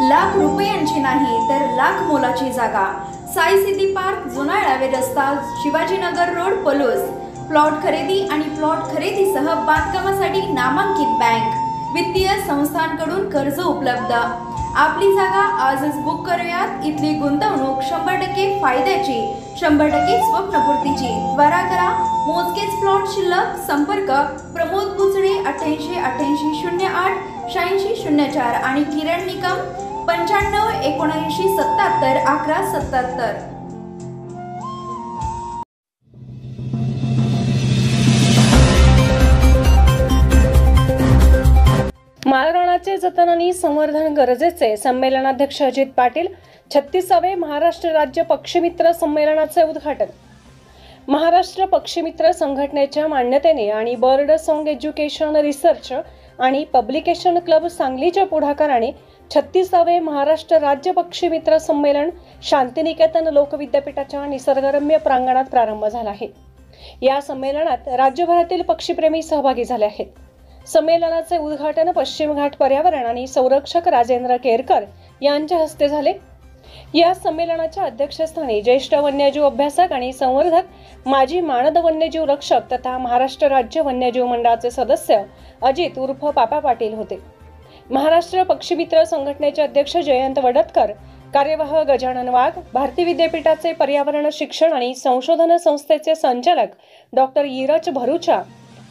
लाख रुपयांची नाही तर लाख मोलाची जागा। साई सिटी पार्क, जुना येळावे रस्ता, शिवाजीनगर रोड, पलूस। प्लॉट खरेदी आणि प्लॉट खरेदीसह बांधकामासाठी नामांकित बँक, वित्तीय संस्थांकडून कर्ज उपलब्ध। आपली जागा आजच बुक करूयात। इथली गुंतवणूक 100% फायद्याची, 100% स्वप्नपूर्तीची। त्वरा करा, मोजकेच प्लॉट शिल्लक। संपर्क प्रमोद कुचडे 88 88 08 86 04 आणि किरण निकम 95 79 77 11 77। माळरानाचे जतन आणि संवर्धन गरजेचे। संमेलनाध्यक्ष अजित पाटील 36वे महाराष्ट्र राज्य पक्षीमित्र संमेलनाचे उद्घाटन। महाराष्ट्र पक्षीमित्र संघटनेच्या मान्यतेने आणि बर्ड सॉंग एज्युकेशन रिसर्च आणि पब्लिकेशन क्लब सांगलीच्या पुढाकाराने 36वे महाराष्ट्र राज्य पक्षीमित्र संमेलन शांतिनिकेतन लोकविद्यापीठाच्या निसर्गरम्य प्रांगणात प्रारंभ झाला आहे। या संमेलनात राज्यभरातील पक्षीप्रेमी सहभागी झाले आहेत। संमेलनाचे उद्घाटन पश्चिम घाट पर्यावरण आणि संरक्षक राजेंद्र केरकर यांच्या हस्ते झाले। या संमेलनाच्या अध्यक्षस्थानी ज्येष्ठ वन्यजीव अभ्यासक आणि संवर्धक माजी मानद वन्यजीव रक्षक तथा महाराष्ट्र राज्य वन्यजीव मंडळाचे सदस्य अजित उर्फ पापा पाटील होते। महाराष्ट्र पक्षीमित्र संघटनेचे अध्यक्ष जयंत वडतकर, कार्यवाह गजानन वाघ, भारती विद्यापीठाचे पर्यावरण शिक्षण आणि संशोधन संस्थेचे संचालक डॉक्टर इरच भरूचा,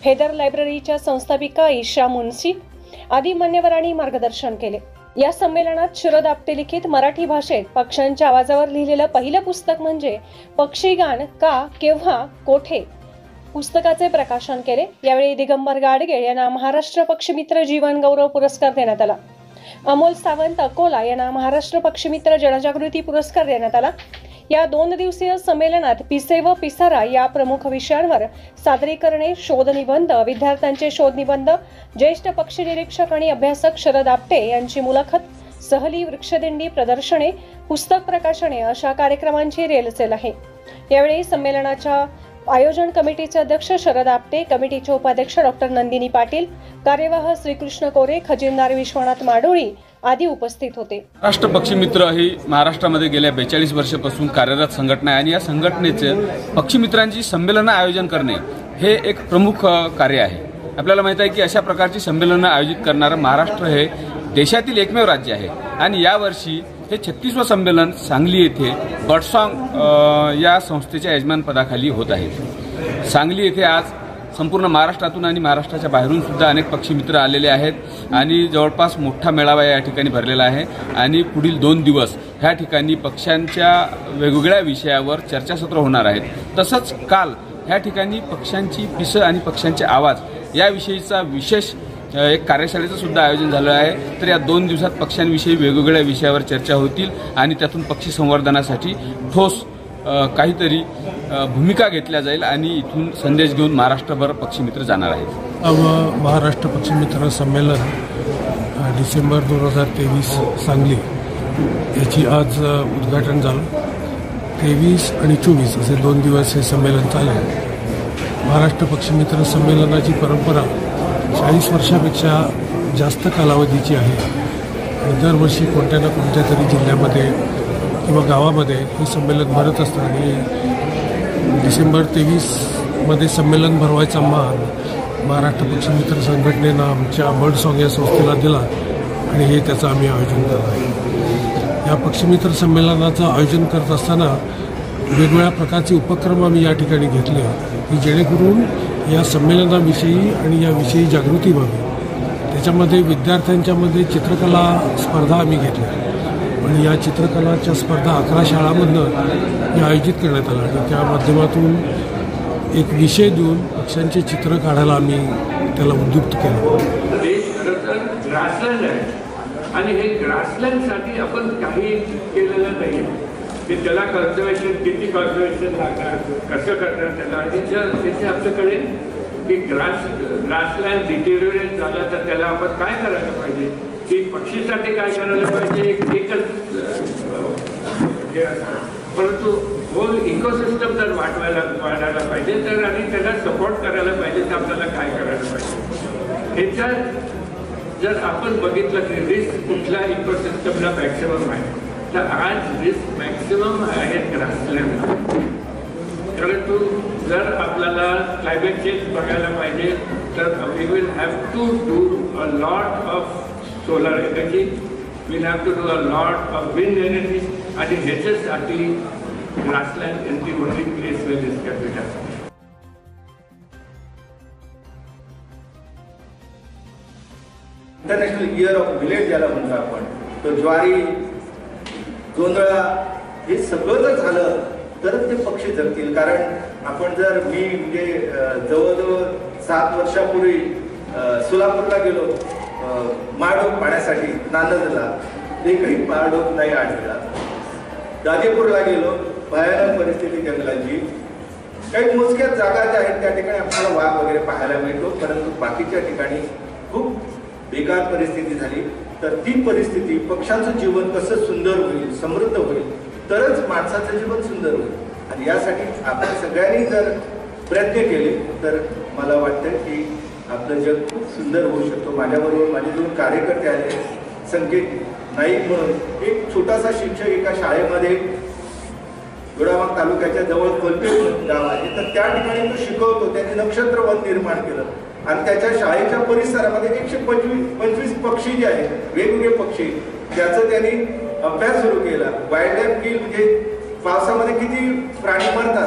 फेदर लायब्ररीच्या संस्थापिका ईशा मुन्सी आदी मान्यवरांनी मार्गदर्शन केले। या संमेलनात शरद आपटे लिखित मराठी भाषेत पक्ष्यांच्या आवाजावर लिहिलेलं पहिलं पुस्तक म्हणजे पक्षीगान का, केव्हा, कोठे पुस्तकाचे प्रकाशन केले। यावेळी दिगंबर गाडगे यांना महाराष्ट्र पक्षीमित्र जीवन गौरव पुरस्कार देण्यात आला। अमोल सावंत अकोला यांना महाराष्ट्र पक्षीमित्र जनजागृती पुरस्कार देण्यात आला। या 2 दिवसीय संमेलनात पिसे व पिसारा या प्रमुख विषयांवर सादरीकरणे, शोधनिबंध, विद्यार्थ्यांचे शोधनिबंध, ज्येष्ठ पक्षी निरीक्षक आणि अभ्यासक शरद आपटे यांची मुलाखत, सहली, वृक्षदिंडी, प्रदर्शने, पुस्तक प्रकाशने अशा कार्यक्रमांची रेलचेल आहे। यावेळी संमेलनाच्या आयोजन कमिटीचे अध्यक्ष शरद आपटे, कमिटीचे उपाध्यक्ष डॉक्टर नंदिनी पाटील, कार्यवाह श्रीकृष्ण कोरे, खजिनदार विश्वनाथ माडोळी आदी उपस्थित होते। राष्ट्र पक्षीमित्र ही महाराष्ट्रामध्ये गेल्या 42 वर्षापासून कार्यरत संघटना आहे आणि या संघटनेचे पक्षीमित्रांची संमेलनं आयोजन करणे हे एक प्रमुख कार्य आहे। आपल्याला माहिती आहे की अशा प्रकारची संमेलनं आयोजित करणारं महाराष्ट्र हे देशातील एकमेव राज्य आहे आणि यावर्षी हे 36वे संमेलन सांगली येथे बर्ड सॉंग या संस्थेच्या यजमानपदाखाली होत आहे। सांगली येथे आज संपूर्ण महाराष्ट्रातून आणि महाराष्ट्राच्या बाहेरून सुद्धा अनेक पक्षीमित्र आलेले आहेत आणि जवळपास मोठा मेळावा या ठिकाणी भरलेला आहे आणि पुढील 2 दिवस ह्या ठिकाणी पक्ष्यांच्या वेगवेगळ्या विषयावर चर्चासत्र होणार आहेत। तसंच काल ह्या ठिकाणी पक्ष्यांची पिसं आणि पक्ष्यांचे आवाज याविषयीचा विशेष एक कार्यशाळेचं सुद्धा आयोजन झालं आहे। तर या 2 दिवसात पक्ष्यांविषयी वेगवेगळ्या विषयावर चर्चा होतील आणि त्यातून पक्षी संवर्धनासाठी ठोस काहीतरी भूमिका घेतल्या जाईल आणि इथून संदेश घेऊन महाराष्ट्रभर पक्षीमित्र जाणार आहेत। महाराष्ट्र पक्षीमित्र संमेलन डिसेंबर 2023 सांगली याची आज उद्घाटन झालं। 23 आणि 24 असे 2 दिवस हे संमेलन चालले। महाराष्ट्र पक्षीमित्र संमेलनाची परंपरा 40 वर्षापेक्षा जास्त कालावधीची आहे आणि दरवर्षी कोणत्या ना कोणत्या तरी जिल्ह्यामध्ये किंवा गावामध्ये हे संमेलन भरत असतं आणि डिसेंबर 23 मध्ये संमेलन भरवायचा मान महाराष्ट्र पक्षीमित्र संघटनेनं आमच्या बर्ड सॉंग या संस्थेला दिला आणि हे त्याचं आम्ही आयोजन करत आहे। या पक्षीमित्र संमेलनाचं आयोजन करत असताना वेगवेगळ्या प्रकारचे उपक्रम आम्ही या ठिकाणी घेतले की जेणेकरून या संमेलनाविषयी आणि याविषयी जागृती व्हावी। त्याच्यामध्ये विद्यार्थ्यांच्यामध्ये चित्रकला स्पर्धा आम्ही घेतल्या आणि या चित्रकलाच्या स्पर्धा 11 शाळांमधनं आयोजित करण्यात आल्या आणि त्या माध्यमातून एक विषय देऊन पक्ष्यांचे चित्र काढायला आम्ही त्याला उद्युक्त केलं। देश खरं तर ग्रासलँड आहे आणि हे ग्रासलँडसाठी आपण काही केलेलं नाही आहे। ते त्याला कन्झर्वेशन, किती कन्झर्वेशन लागणार, कसं करणार त्याला, त्याचे आपल्याकडे की ग्रासलँड डिटेरियोरेट झाला तर त्याला आपण काय करायला पाहिजे, की पक्षीसाठी काय करायला पाहिजे, एकच परंतु होल इकोसिस्टम जर वाढायला पाहिजे तर आणि त्याला सपोर्ट करायला पाहिजे तर आपल्याला काय करायला पाहिजे। ह्याच्यात जर आपण बघितलं की रिस्क कुठल्या इकोसिस्टमला मॅक्सिमम आहे, तर आज रिस्क मॅक्सिमम आहे ग्रासलँडला. परंतु जर आपल्याला क्लायमेट चेंज बघायला पाहिजे तर we will have to do a lot of solar energy, we'll have to do a lot of wind energy, आणि ह्याच्यासाठी grassland is the only place where this can be done. International year of millet ज्याला म्हणतो आपण, तर ज्वारी, जोंधळा हे सगळं जर झालं तरच ते पक्षी जगतील. कारण आपण जर मी म्हणजे जवळजवळ 7 वर्षापूर्वी सोलापूरला गेलो माळढोक पाण्यासाठी, नांदला एकही माळढोक नाही आढळला. गाजीपूरला गेलो, भयानक परिस्थिती जंगलाची. काही मोजक्यात जागा ज्या आहेत त्या ठिकाणी आपल्याला वाघ वगैरे पाहायला मिळतो, परंतु बाकीच्या ठिकाणी खूप बेकार परिस्थिती झाली. तर ती परिस्थिती, पक्ष्यांचं जीवन कसं सुंदर होईल, समृद्ध होईल, तरच माणसाचं जीवन सुंदर होईल. आणि यासाठी आपण सगळ्यांनी जर प्रयत्न केले तर मला वाटतं की आपलं जग खूप सुंदर होऊ शकतो. माझ्याबरोबर माझे 2 कार्यकर्ते आले, संकेत नाईक म्हणून, एक छोटासा शिक्षक एका शाळेमध्ये गोडाबाग तालुक्याच्या जवळ कोलपेट म्हणून गाव आहे, तर त्या ठिकाणी तो शिकवतो. त्यांनी नक्षत्रवन निर्माण केलं आणि त्याच्या शाळेच्या परिसरामध्ये 125 पक्षी जे आहेत, वेगवेगळे पक्षी, त्याचं त्यांनी अभ्यास सुरू केला. वाईल्ड लाईफ किल म्हणजे पावसामध्ये किती प्राणी मरतात